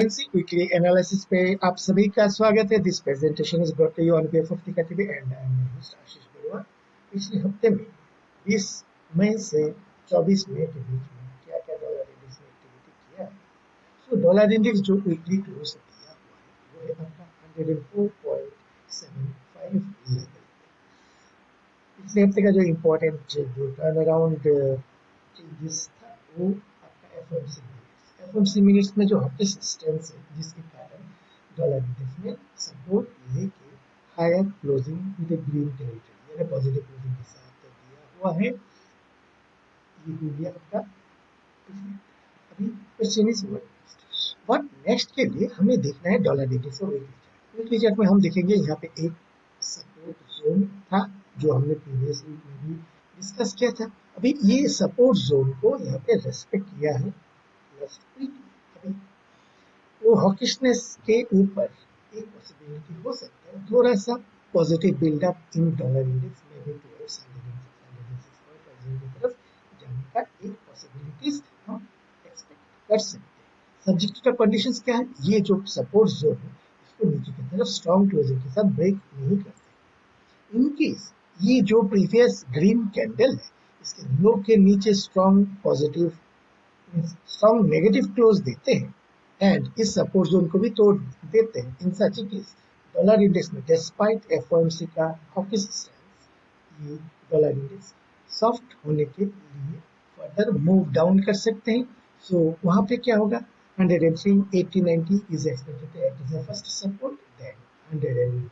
FOMC weekly analysis पे आप सभी का स्वागत है। This presentation is brought to you on behalf of Tika TV and I am your host Ashish Barua. पिछले हफ्ते में 20 मई से 24 मई के बीच में क्या क्या डॉलर इंडेक्स ने एक्टिविटी किया है। सो डॉलर इंडेक्स जो वीकली क्लोज दिया हुआ है वो है आपका 104.75 लेवल। पिछले हफ्ते का जो इम्पोर्टेंट जो टर्न अराउंड चेंजेस था वो आपका एफओएमसी मिनट्स में जो हॉकिश स्टैंस है जिसके कारण डॉलर इंडेक्स में सपोर्ट लेके higher closing with green territory यानी पॉजिटिव क्लोजिंग के साथ दिया हुआ है। ये हो गया आपका। अभी क्वेश्चन इज व्हाट नेक्स्ट के लिए हमें देखना है डॉलर इंडेक्स और वीकली चार्ट में हम देखेंगे यहाँ पे एक सपोर्ट जोन था जो हमने प्रीवियस वीक में भी डिस्कस किया था। अभी ये सपोर्ट जोन को यहाँ पे रेस्पेक्ट किया है लास्ट वीक। अभी वो हॉकिशनेस के ऊपर एक पॉसिबिलिटी हो सकता है थोड़ा सा positive buildup in dollar index में भी टुवर्ड्स 106.50 की तरफ जाने का एक पॉसिबिलिटीज हम एक्सपेक्ट कर सकते हैं। सब्जेक्ट टू कंडीशंस क्या है, ये जो सपोर्ट जोन है इसको नीचे की तरफ स्ट्रॉन्ग क्लोजिंग के साथ ब्रेक नहीं करते। इन केस ये जो प्रीवियस ग्रीन कैंडल है इसके लो के नीचे strong positive strong negative close देते हैं एंड इस सपोर्ट जोन को भी तोड़ देते हैं। In such case dollar index में डिस्पाइट एफओएमसी का हॉकिश स्टैंस ये डॉलर इंडेक्स सॉफ्ट होने के लिए फर्दर मूव डाउन कर सकते हैं। सो वहां पे क्या होगा 103.8090 is expected to act as a first support, then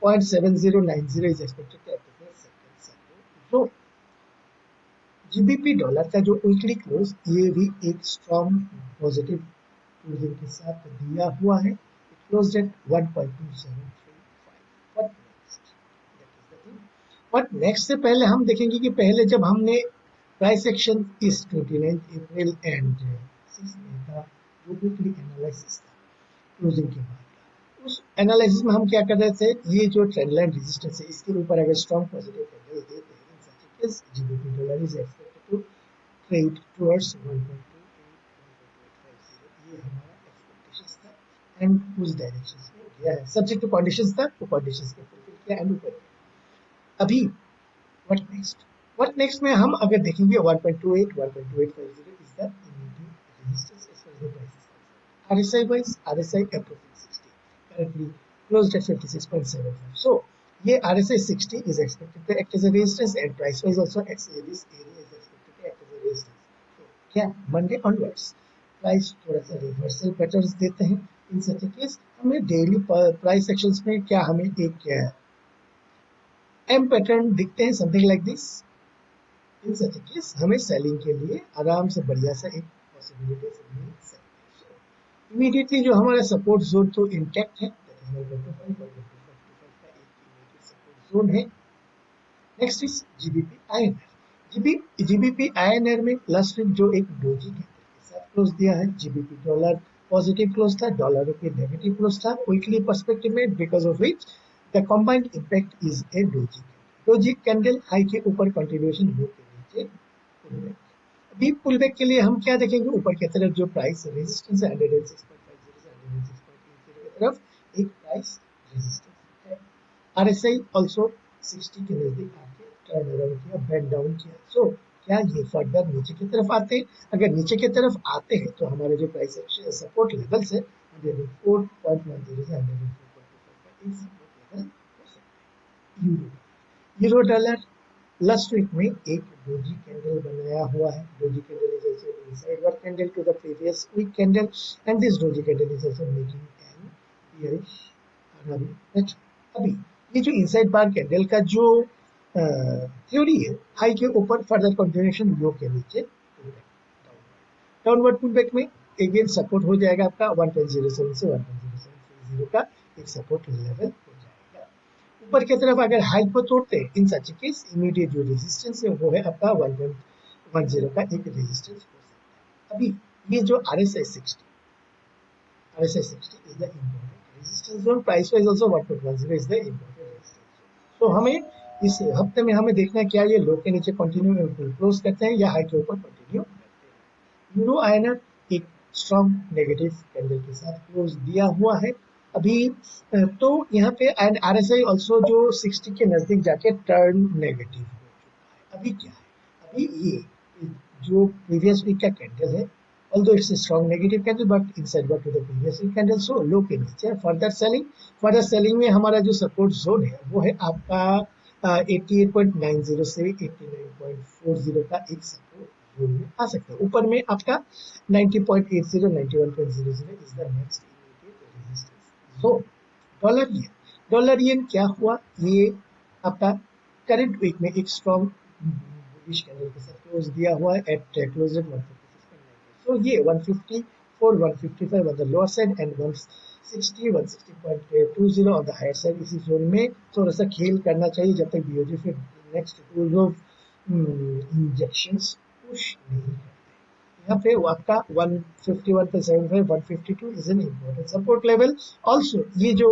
102.7090 is expected to act as a second support zone. GBP dollar का जो वीकली क्लोज ये भी एक स्ट्रॉन्ग पॉजिटिव क्लोजिंग के साथ दिया हुआ है। It closed eight 1.2735। What next से पहले हम देखेंगे कि पहले जब हमने प्राइस एक्शन इस 29 अप्रैल एंड 6 मई का जो वीकली एनालिसिस था क्लोजिंग के बाद, उस एनालिसिस में हम क्या कर रहे थे, ये जो ट्रेंड लाइन रेजिस्टेंस है इसके ऊपर अगर स्ट्रॉन्ग पॉजिटिव कैंडल देते हैं in such case GBP dollar is expected to trade towards 1.28 ये हमारा एक्सपेक्टेशंस था एंड उस डायरेक्शंस में गया है। सब्जेक्ट टू कंडीशंस था, वो कंडीशंस के फुलफिल किया एंड ऊपर। अभी व्हाट नेक्स्ट में हम अगर देखेंगे 1.28 is the immediate resistance as far as the price is concerned. RSI wise RSI approaching 60 currently closed at 56.75. So ये RSI 60 is expected to act as a resistance and price wise also this area is expected to act as a resistance. So क्या Monday onwards price थोड़ा सा reversal patterns देते हैं। In such case हमें daily price actions में क्या हमें एक एम पैटर्न दिखते हैं something like this. In such case हमें सेलिंग के लिए आराम से बढ़िया सा एक पॉसिबिलिटी मिल सकती है। इमीडिएटली जो हमारा सपोर्ट जोन तो इंटैक्ट है, जोन है। Next is GBP INR. GBP INR में लास्ट वीक जो एक डोजी कैंडल के साथ क्लोज दिया है, जीबीपी डॉलर पॉजिटिव क्लोज था, डॉलर रुपये नेगेटिव क्लोज था वीकली पर्सपेक्टिव में, because of which the combined impact is a doji candle high के ऊपर कंटिन्यूएशन लो के नीचे पुलबैक। अभी पुलबैक के लिए हम क्या देखेंगे, ऊपर की तरफ जो प्राइस रेजिस्टेंस है 106.50 से 106.80 की तरफ एक प्राइस रेजिस्टेंस है। RSI ऑल्सो 60 के नजदीक आके टर्न अराउंड किया, बैंड डाउन किया। सो क्या ये फर्दर नीचे की तरफ आते हैं? अगर नीचे की तरफ आते हैं तो हमारे जो प्राइस सपोर्ट लेवल्स है 104.10 से 104.25 का एक सपोर्ट लेवल हो सकता है। यूरो डॉलर लास्ट वीक में एक डोजी कैंडल बनाया हुआ है। Doji candle is also inside bar candle to the previous week candle and this doji candle is also making an bearish हनाबी पैटर्न। अभी ये जो इनसाइड बार कैंडल का जो थ्योरी है, हाई के ऊपर फर्दर कंटिन्यूएशन लो के नीचे डाउनवर्ड पुलबैक में अगेन सपोर्ट हो जाएगा आपका 1.07 से 1.0730 का एक सपोर्ट लेवल हो जाएगा। ऊपर की तरफ अगर हाई को तोड़ते हैं इन सच केस इमीडिएट जो रेजिस्टेंस है वो है आपका 1.10 का एक रेजिस्टेंस हो सकता है। अभी ये जो RSI 60 is the important resistance zone, price wise also 1.10 is the important resistance zone. So हमें इस हफ्ते में हमें देखना है क्या ये लो के नीचे कंटिन्यू क्लोज करते हैं या हाई के ऊपर कंटिन्यू करते हैं। यूरो आईएनआर एक स्ट्रॉन्ग नेगेटिव कैंडल के साथ क्लोज दिया हुआ है अभी। तो यहाँ पे एंड RSI ऑल्सो जो 60 के नजदीक जाके टर्न नेगेटिव हो चुका है। अभी क्या है, अभी ये जो प्रीवियस वीक का कैंडल है, although it's a strong negative candle but inside back to the previous week candle, so लो के नीचे फर्दर सेलिंग में हमारा जो सपोर्ट जोन है वो है आपका 88.90 से 89.40 का एक सपोर्ट जोन में आ सकता है। ऊपर में आपका 90.80 91.00 is the next immediate resistance zone. Dollar yen क्या हुआ, ये आपका करंट वीक में एक स्ट्रॉन्ग बुलिश कैंडल के साथ क्लोज दिया हुआ है एट क्लोज एट 156.90। so ये 154 155 on the lower side and 160 160.20 on the higher side। इसी जोन में थोड़ा सा खेल करना चाहिए जब तक BOJ फिर नेक्स्ट रोज ऑफ इंजेक्शंस पुश नहीं करते। यहाँ पे आपका 151.75 152 is an important support level. Also ये जो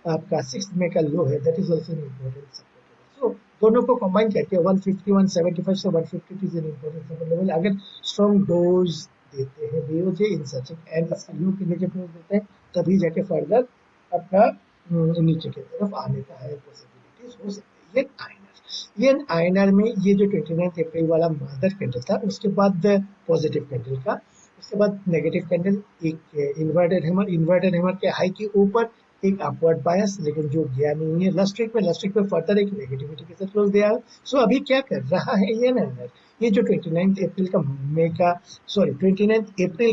आपका 6 में का लो है that is also an important support level. So दोनों को कंबाइन करके 151.75 से 152 is an important support level. अगर स्ट्रॉन्ग डोज देते हैं BOJ इन सच एंड इसके लो के नीचे क्लोज देते हैं तभी जाके फर्दर आपका नीचे की तरफ आने का हायर पॉसिबिलिटीज हो सकती है। ये INR में ये जो 29 अप्रैल वाला मदर कैंडल था उसके बाद पॉजिटिव कैंडल का, उसके बाद नेगेटिव कैंडल, एक इन्वर्टेड हैमर के हाई के ऊपर एक अपवर्ड बायस लेकिन जो गया नहीं है लास्ट वीक में फर्दर एक नेगेटिविटी के साथ क्लोज दिया है। सो अभी क्या कर रहा है ये INR, ये जो 29 अप्रैल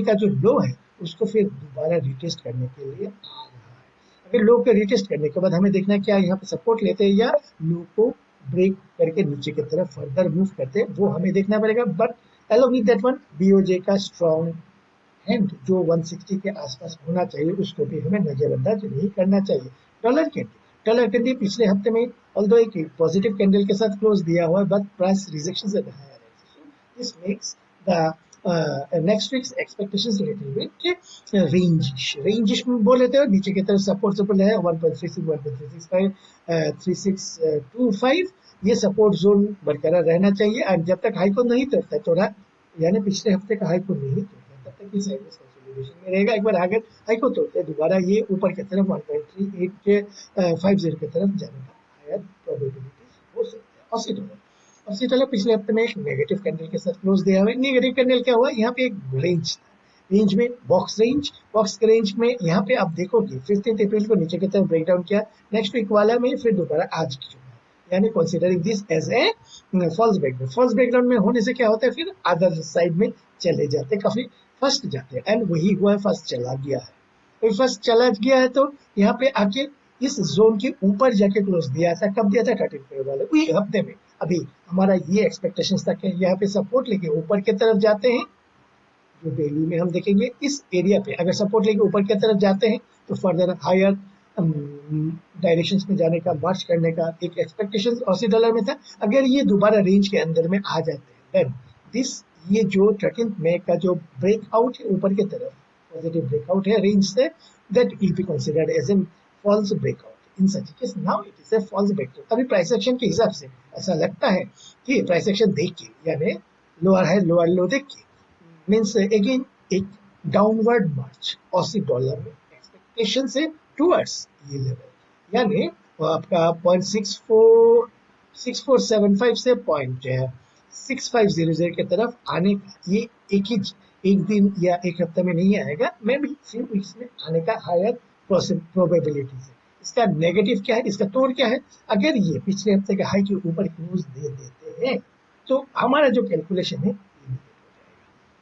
का जो लो है उसको फिर दोबारा रिटेस्ट करने के लिए आ रहा है। अगर लो को रिटेस्ट करने के बाद हमें देखना क्या यहाँ पे सपोर्ट लेते हैं या लो को ब्रेक करके नीचे की तरफ फर्दर मूव करते वो हमें देखना पड़ेगा। But along with that one BOJ का स्ट्रॉन्ग हैंड जो 160 के आसपास होना चाहिए उसको भी हमें नजरअंदाज नहीं करना चाहिए। डॉलर कैंडल पिछले हफ्ते में ऑल्दो एक पॉजिटिव कैंडल के साथ क्लोज दिया हुआ है but price rejections at higher rates. So this makes the next weeks expectations little bit rangish में बोल लेते हो। नीचे की तरफ सपोर्ट है 1.36 1.365 3625 ये सपोर्ट जोन बरकरार रहना चाहिए। और जब तक हाई को नहीं तोड़ा यानी पिछले हफ्ते का हाई को नहीं तोड़ता तब तक ये साइडवेज कंसोलिडेशन में रहेगा। एक बार अगर हाई को तोड़ते दोबारा ये ऊपर की तरफ 1.38 के 50 की तरफ जाने का हायर प्रोबेबिलिटीज हो सकती है। ऑसी डॉलर पिछले हफ्ते में एक नेगेटिव कैंडल के साथ क्लोज दिया हुआ है। नेगेटिव कैंडल क्या हुआ, यहाँ पे एक रेंज था, रेंज में बॉक्स के रेंज में यहाँ पे आप देखोगे 15 अप्रैल को नीचे की तरफ ब्रेक डाउन किया, नेक्स्ट वीक वाला में फिर दोबारा आज की यानी considering this as a false breakdown में होने से क्या होता है फिर अदर साइड में चले जाते हैं, काफी फर्स्ट जाते हैं एंड वही हुआ है, फर्स्ट चला गया है। तो यहाँ पे आके इस जोन के ऊपर जाके क्लोज दिया था, कब दिया था 13 पे वाले वही हफ्ते में। अभी हमारा ये एक्सपेक्टेशंस था कि यहाँ पे सपोर्ट लेके ऊपर की तरफ जाते हैं, जो डेली में हम देखेंगे इस एरिया पे अगर सपोर्ट लेके ऊपर की तरफ जाते हैं तो फर्दर हायर डायरेक्शंस में जाने का, मार्च करने का एक एक्सपेक्टेशन ऑसी डॉलर में था। अगर ये दोबारा रेंज के अंदर में आ जाते हैं देन दिस ये जो 13 मई का जो ब्रेकआउट है ऊपर की तरफ पॉजिटिव ब्रेकआउट है रेंज से, that will be considered as an false breakout. In such case now it is a false breakout. अभी प्राइस एक्शन के हिसाब से ऐसा लगता है कि प्राइस एक्शन देख के यानी लोअर हाई लोअर लो देख के मीन्स अगेन एक डाउनवर्ड मार्च ऑसी डॉलर में एक्सपेक्टेशन से टुवर्ड्स ये लेवल यानी आपका 0.6475 से 0.6500 की तरफ आने का ये एक दिन या एक हफ्ते में नहीं आएगा, मे बी फ्यू वीक्स में आने का हायर प्रोबेबिलिटी है। इसका नेगेटिव क्या है, इसका तोड़ क्या है, अगर ये पिछले हफ्ते के हाई के ऊपर क्लोज दे देते हैं तो हमारा जो कैलकुलेशन है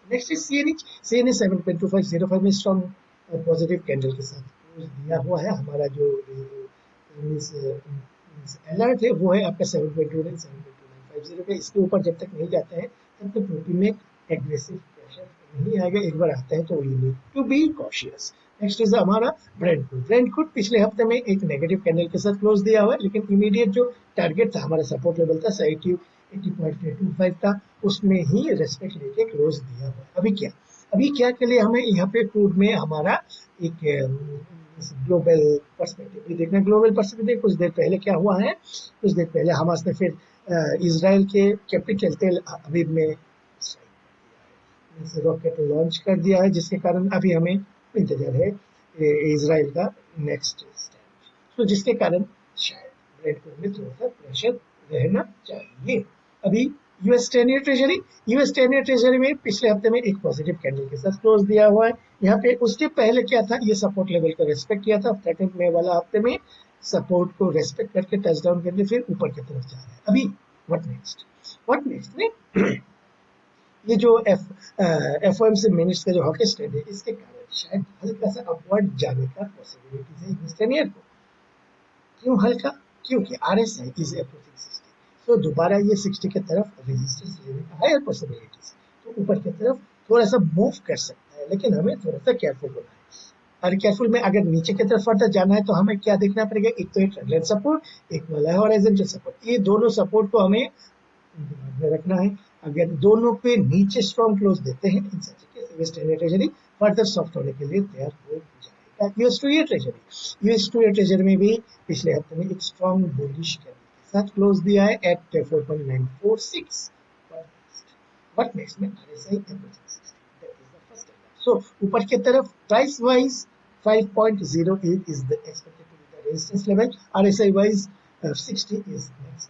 नेक्स्ट इज CNH 7.2505 में स्ट्रॉन्ग पॉजिटिव कैंडल के साथ दिया हुआ है। हमारा जो अलर्ट है वो है आपका 7.29 7.2950 का। इसके ऊपर जब तक नहीं जाते हैं तब तक रूपी में एग्रेसिव प्रेशर नहीं आएगा, एक बार आता है तो we need to be cautious. Next is हमारा ब्रेंट क्रूड पिछले हफ्ते में एक नेगेटिव कैंडल के साथ क्लोज दिया हुआ है, लेकिन इमीडिएट जो टारगेट था हमारा सपोर्ट लेवल था 80.25 का, उसमें ही रेस्पेक्ट लेके क्लोज दिया हुआ है। अभी क्या के लिए हमें यहाँ पे क्रूड में हमारा एक ग्लोबल पर्सपेक्टिव देखना। ग्लोबल पर्सपेक्टिव कुछ देर पहले क्या हुआ है, कुछ देर पहले हमास ने फिर इजराइल के कैपिटल तेल अवीव में रॉकेट लॉन्च कर दिया है, जिसके कारण अभी हमें इंतजार है इजराइल का नेक्स्ट स्टेप, तो जिसके कारण शायद ब्रेडक्रूम में थोड़ा सा प्रेशर रहना चाहिए। अभी यूएस 10 ईयर ट्रेजरी में पिछले हफ्ते में एक पॉजिटिव कैंडल के साथ क्लोज दिया हुआ है। यहाँ पे उसके पहले क्या था, ये सपोर्ट लेवल को रेस्पेक्ट किया था, 13 मई वाला हफ्ते में सपोर्ट को रेस्पेक्ट करके टच डाउन करके फिर ऊपर की तरफ जा रहा है। अभी व्हाट नेक्स्ट में ये जो एफओएमसी मिनट्स का जो हॉकी स्टेट है, इसके कारण शायद हल्का सा अपवर्ड जाने का पॉसिबिलिटीज है यूएस 10 ईयर को। क्यों हल्का? क्योंकि आरएसआई इज अप्रोचिंग 60, तो दोबारा ये 60 की तरफ रेजिस्टेंस लेने का हायर पॉसिबिलिटीज, तो ऊपर की तरफ थोड़ा सा मूव कर सकता है, लेकिन हमें थोड़ा सा केयरफुल होना है। और केयरफुल में अगर नीचे की तरफ फर्दर जाना है तो हमें क्या देखना पड़ेगा, एक तो ट्रेंड लाइन सपोर्ट, एक वाला है हॉरिजॉन्टल सपोर्ट, ये दोनों सपोर्ट को हमें दिमाग में रखना है। अगर दोनों पे नीचे स्ट्रॉन्ग क्लोज देते हैं, in such case US 10 year treasury further soft होने के लिए तैयार हो जाएगा। यूएस 2 ईयर ट्रेजरी में भी पिछले हफ्ते में एक स्ट्रॉन्ग बुलिश कैंडल के साथ क्लोज दिया है एट 4.946। व्हाट नेक्स्ट में RSI approaching 60, that is the first angle. So ऊपर की तरफ price wise 5.08 is the expected to be the resistance level. RSI wise 60 is next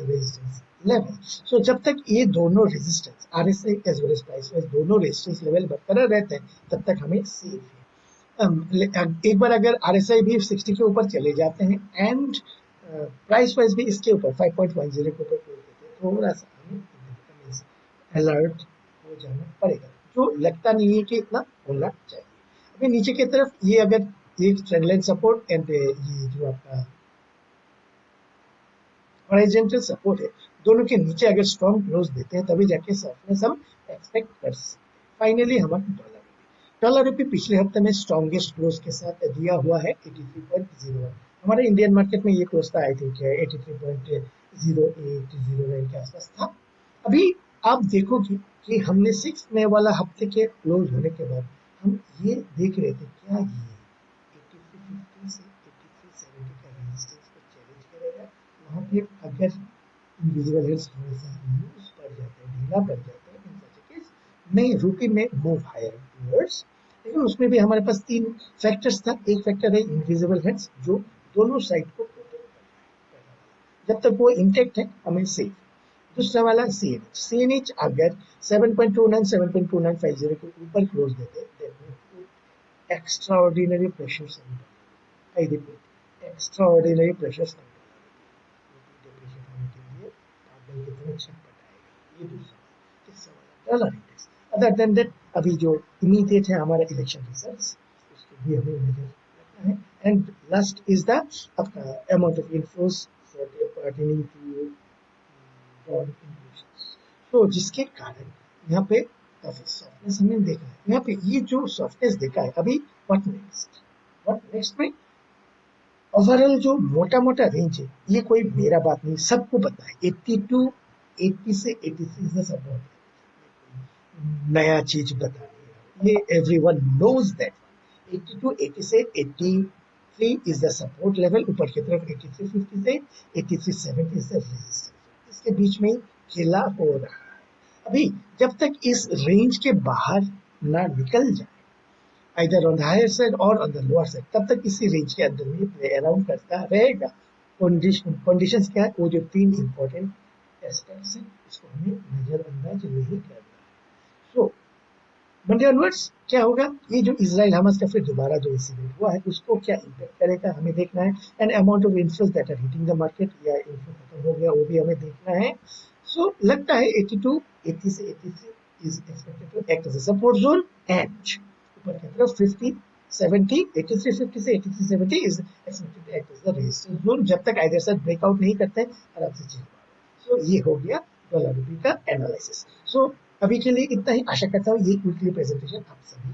resistance level. So जब तक ये दोनों resistance RSI as well as price wise दोनों resistance level बरकरार रहते हैं, तब तक हमें सेफ है। एक बार अगर RSI भी 60 के ऊपर चले जाते हैं एंड प्राइस वाइज भी इसके ऊपर 5.10 के ऊपर थोड़ा सा हमें अलर्ट हो जाना पड़ेगा, जो लगता नहीं है कि इतना होना चाहिए। अभी नीचे की तरफ ये अगर ये ट्रेंड लाइन सपोर्ट एंड ये जो आपका हॉरिजॉन्टल सपोर्ट है, दोनों के नीचे अगर स्ट्रॉन्ग क्लोज देते हैं तभी जाके सॉफ्टनेस हम एक्सपेक्ट कर सकते हैं। फाइनली हमारा डॉलर रुपी पिछले हफ्ते में स्ट्रॉन्गेस्ट क्लोज के साथ दिया हुआ है 83.01। हमारे इंडियन मार्केट में ये क्लोज था आई थिंक 83.0809 के आसपास था। अभी आप देखोगे कि हमने 6 मई वाला हफ्ते के क्लोज होने के बाद हम ये देख रहे थे, क्या ये 8350 से 8370 का रेजिस्टेंस को चैलेंज करेगा। वहाँ पे अगर इनविजिबल हेड्स थोड़ा सा लूज पड़ जाते हैं, ढीला पड़ जाते हैं, इन सच केस में रुपी में मूव हायर टूवर्ड्स। लेकिन उसमें भी हमारे पास 3 फैक्टर्स था। एक फैक्टर है इनविजिबल हेड्स जो दोनों साइड को प्रोटेक्ट कर रहा है, जब तक वो इंटेक्ट है हमें सेफ। दूसरा वाला CNH अगर 7.29 के ऊपर क्लोज देते extraordinary pressures, I repeat extraordinary pressures depression होने के लिए बादल की तरह छटपटाएगा। ये दूसरा। तीसरा वाला dollar index. Other than that अभी जो इमीडिएट है हमारा इलेक्शन रिजल्ट्स, उसको भी हमें नजर रखना है। एंड लास्ट इज द आपका अमाउंट ऑफ इन्फ्लोस पर्टेनिंग टू तो जिसके कारण यहाँ पे काफी सॉफ्टनेस हमने देखा है। यहाँ पे ये जो सॉफ्टनेस देखा है, अभी व्हाट नेक्स्ट में ओवरऑल जो मोटा मोटा रेंज है, ये कोई मेरा बात नहीं, सबको पता है 80 से 83 सपोर्ट, नया चीज बता रही है, ये एवरीवन नोज दैट 80 से 83 इज द सपोर्ट लेवल, ऊपर की तरफ 8350 से 8370 इज द रेजिस्टेंस। इसके बीच में खेला हो रहा है। अभी जब तक इस रेंज के बाहर ना निकल जाए, either on the higher side और ऑन द लोअर साइड, तब तक इसी रेंज के अंदर में प्ले अराउंड करता रहेगा। कंडीशंस क्या है, वो जो 3 इंपॉर्टेंट एस्पेक्ट्स हैं, इसको हमें नजरअंदाज नहीं करना है। सो मंडे ऑनवर्ड्स क्या होगा, ये जो इजराइल हमास का फिर दोबारा जो इंसिडेंट हुआ है, उसको क्या इंपैक्ट करेगा हमें देखना है। And amount of inflows that are hitting the market, या इन्फ्लो खत्म हो गया वो भी हमें देखना है। सो लगता है 80 से 83 is expected to act as a support zone, and ऊपर की तरफ 83 से 8370 is expected to act as the resistance zone, जब तक आइदर साइड ब्रेकआउट नहीं करते आराम से चल। सो ये हो गया डॉलर रुपये का एनालिसिस। सो अभी के लिए इतना ही। आशा करता हूँ ये वीकली प्रेजेंटेशन आप सभी